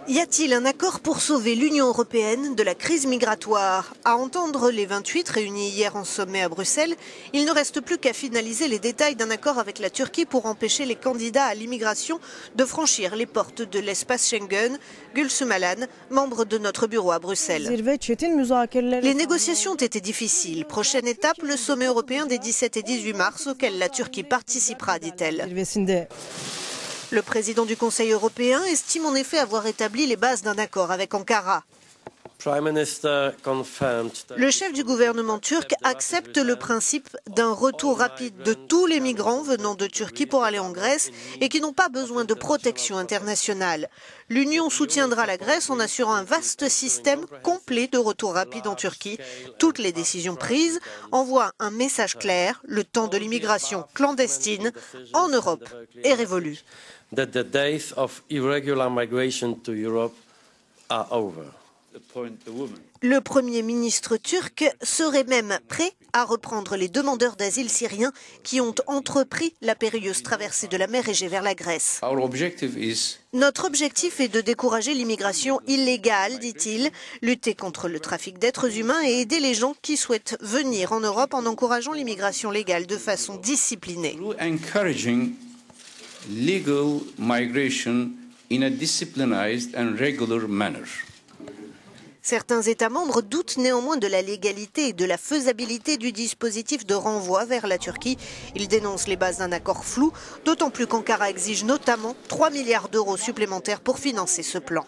Y a-t-il un accord pour sauver l'Union européenne de la crise migratoire? À entendre les 28 réunis hier en sommet à Bruxelles, il ne reste plus qu'à finaliser les détails d'un accord avec la Turquie pour empêcher les candidats à l'immigration de franchir les portes de l'espace Schengen. Gülsüm Alan, membre de notre bureau à Bruxelles. Les négociations ont été difficiles. Prochaine étape, le sommet européen des 17 et 18 mars auquel la Turquie participera, dit-elle. Le président du Conseil européen estime en effet avoir établi les bases d'un accord avec Ankara. Le chef du gouvernement turc accepte le principe d'un retour rapide de tous les migrants venant de Turquie pour aller en Grèce et qui n'ont pas besoin de protection internationale. L'Union soutiendra la Grèce en assurant un vaste système complet de retour rapide en Turquie. Toutes les décisions prises envoient un message clair: le temps de l'immigration clandestine en Europe est révolu. Le Premier ministre turc serait même prêt à reprendre les demandeurs d'asile syriens qui ont entrepris la périlleuse traversée de la mer Égée vers la Grèce. Notre objectif est de décourager l'immigration illégale, dit-il, lutter contre le trafic d'êtres humains et aider les gens qui souhaitent venir en Europe en encourageant l'immigration légale de façon disciplinée. Legal migration in a disciplined and regular manner. Certains États membres doutent néanmoins de la légalité et de la faisabilité du dispositif de renvoi vers la Turquie. Ils dénoncent les bases d'un accord flou, d'autant plus qu'Ankara exige notamment 3 milliards d'euros supplémentaires pour financer ce plan.